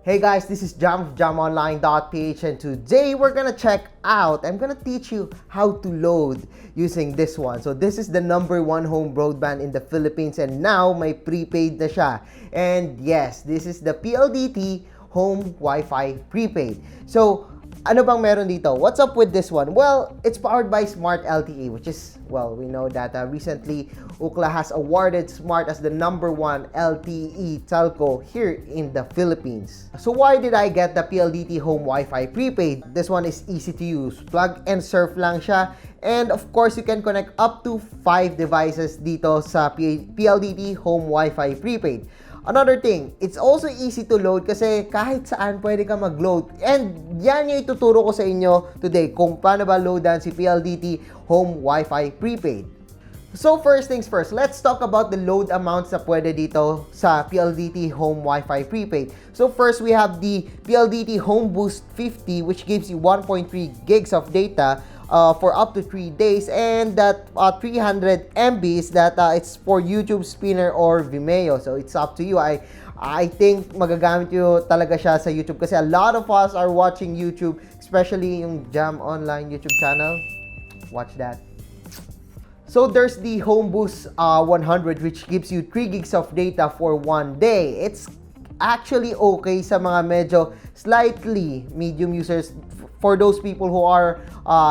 Hey guys, this is Jam of JamOnline.ph, and today we're gonna check out, I'm gonna teach you how to load using this one. So this is the #1 home broadband in the Philippines, and now may prepaid na siya. And yes, this is the PLDT Home Wi-Fi Prepaid. So ano bang meron dito? What's up with this one? Well, it's powered by Smart LTE, which is, well, we know that recently Ookla has awarded Smart as the #1 LTE telco here in the Philippines. So why did I get the PLDT Home Wi-Fi Prepaid? This one is easy to use. Plug and surf lang siya. And of course, you can connect up to 5 devices dito sa PLDT Home Wi-Fi Prepaid. Another thing, it's also easy to load kasi kahit saan pwede ka mag-load. And yan yung ituturo ko sa inyo today kung paano ba loadan si PLDT Home Wi-Fi Prepaid. So first things first, let's talk about the load amounts na pwede dito sa PLDT Home Wi-Fi Prepaid. So first, we have the PLDT Home Boost 50, which gives you 1.3 gigs of data for up to 3 days, and that 300 MBs that it's for YouTube Spinner or Vimeo. So it's up to you. I think magagamit nyo talaga siya sa YouTube kasi a lot of us are watching YouTube, especially yung Jam Online YouTube channel. Watch that. So there's the Home Boost 100, which gives you 3 gigs of data for 1 day. It's actually okay sa mga medyo slightly medium users, for those people who are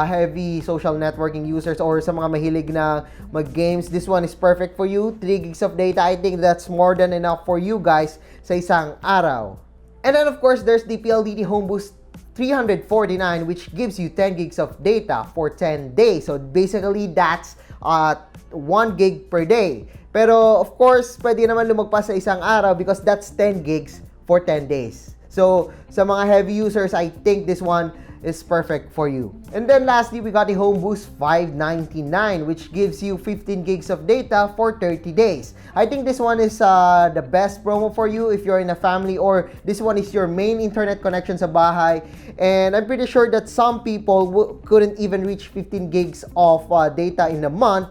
heavy social networking users or sa mga mahilig na mag-games. This one is perfect for you. 3 gigs of data, I think that's more than enough for you guys sa isang araw. And then of course, there's the PLDT Home Boost 349, which gives you 10 gigs of data for 10 days. So basically, that's 1 gig per day. Pero of course, pwede naman lumagpas sa isang araw because that's 10 gigs for 10 days. So sa mga heavy users, I think this one is perfect for you. And then lastly, we got the Home Boost 599, which gives you 15 gigs of data for 30 days. I think this one is the best promo for you if you're in a family or this one is your main internet connection sa bahay. And I'm pretty sure that some people couldn't even reach 15 gigs of data in a month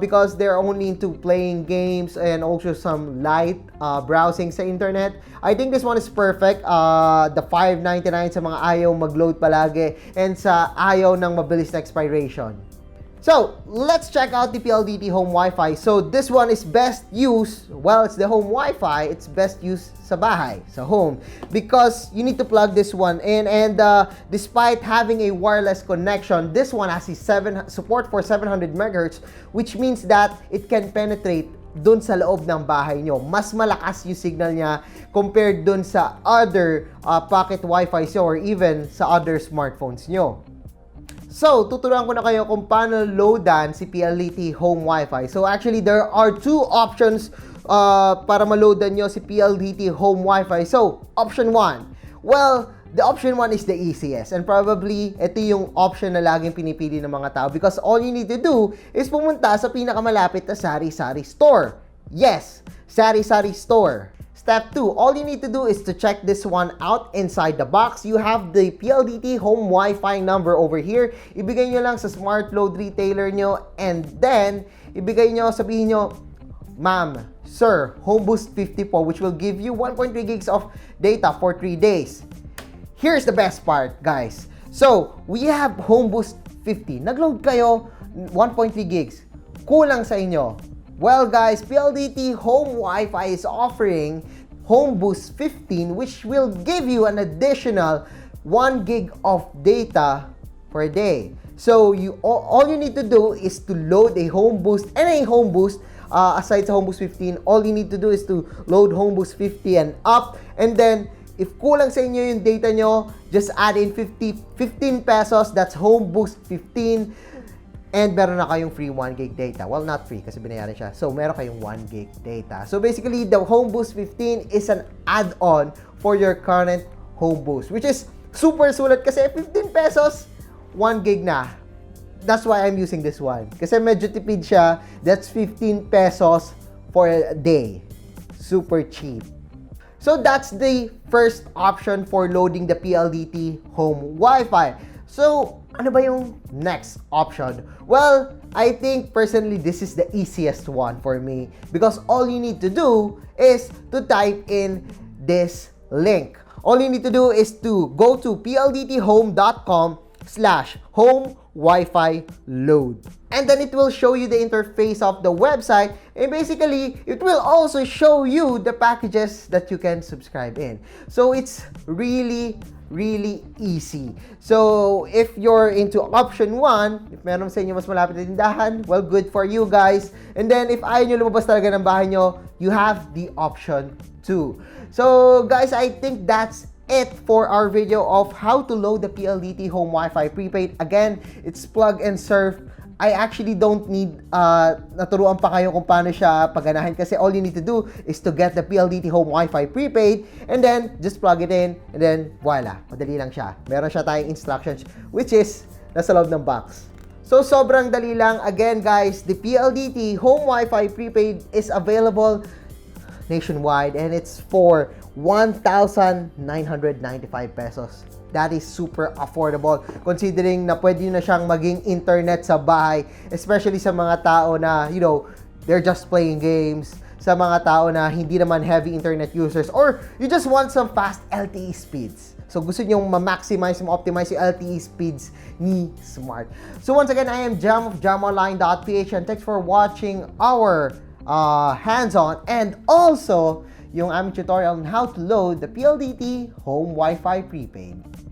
because they're only into playing games and also some light browsing sa internet. I think this one is perfect. The 599 sa mga ayaw mag-load palagi and sa ayaw ng mabilis na expiration. So, let's check out the PLDT Home Wi-Fi. So, this one is best used, well, it's the home Wi-Fi, it's best used sa bahay, sa home, because you need to plug this one in, and despite having a wireless connection, this one has support for 700 MHz, which means that it can penetrate dun sa loob ng bahay nyo. Mas malakas yung signal niya compared dun sa other pocket Wi-Fi or even sa other smartphones nyo. So, tuturuan ko na kayo kung paano loadan si PLDT Home Wi-Fi. So, actually, there are 2 options para ma-loadan nyo si PLDT Home Wi-Fi. So, option 1. Well, the option 1 is the easiest. And probably, ito yung option na laging pinipili ng mga tao because all you need to do is pumunta sa pinakamalapit na sari-sari store. Yes, sari-sari store. Step 2, all you need to do is to check this one out inside the box. You have the PLDT Home Wi-Fi number over here. Ibigay nyo lang sa smart load retailer nyo, and then ibigay nyo, sabihin nyo, ma'am, sir, Home Boost 50 po, which will give you 1.3 gigs of data for 3 days. Here's the best part, guys. So, we have Home Boost 50. Nag-load kayo, 1.3 gigs. Kulang sa inyo. Well, guys, PLDT Home Wi-Fi is offering Home Boost 15, which will give you an additional 1 gig of data per day. So, all you need to do is to load a Home Boost, any Home Boost, aside sa Home Boost 15, all you need to do is to load Home Boost 50 and up, and then if kulang sa inyo yung data nyo, just add in 15 pesos, that's Home Boost 15, and meron na kayong free 1 gig data. Well, not free kasi binayaran siya. So, meron kayong 1 gig data. So, basically, the Home Boost 15 is an add-on for your current Home Boost, which is super sulit kasi 15 pesos, 1 gig na. That's why I'm using this one. Kasi medyo tipid siya. That's 15 pesos for a day. Super cheap. So, that's the first option for loading the PLDT Home Wi-Fi. So, ano ba yung next option? Well, I think personally this is the easiest one for me because all you need to do is to type in this link. all you need to do is to go to pldthome.com/home Wi-Fi load. And then it will show you the interface of the website, and basically it will also show you the packages that you can subscribe in. So it's really easy. So if you're into option 1, if meron sa inyo mas malapit na tindahan, well, good for you guys. And then if ayaw nyo lumabas talaga ng bahay nyo, you have the option 2. So guys, I think that's it for our video of how to load the PLDT Home Wi-Fi Prepaid. Again, it's plug and surf. I actually don't need naturuan pa kayo kung paano siya pagganahin, kasi all you need to do is to get the PLDT Home Wi-Fi Prepaid and then just plug it in and then voila, madali lang siya. Meron siya tayong instructions which is nasa loob ng box. So sobrang dali lang. Again guys, the PLDT Home Wi-Fi Prepaid is available nationwide and it's for 1,995 pesos. That is super affordable considering na pwede na siyang maging internet sa bahay, especially sa mga tao na, you know, they're just playing games, sa mga tao na hindi naman heavy internet users, or you just want some fast LTE speeds. So gusto nyo ma-maximize, ma-optimize yung LTE speeds ni Smart. So once again, I am Jam of jamonline.ph and thanks for watching our hands-on and also yung aming tutorial on how to load the PLDT Home Wi-Fi Prepaid.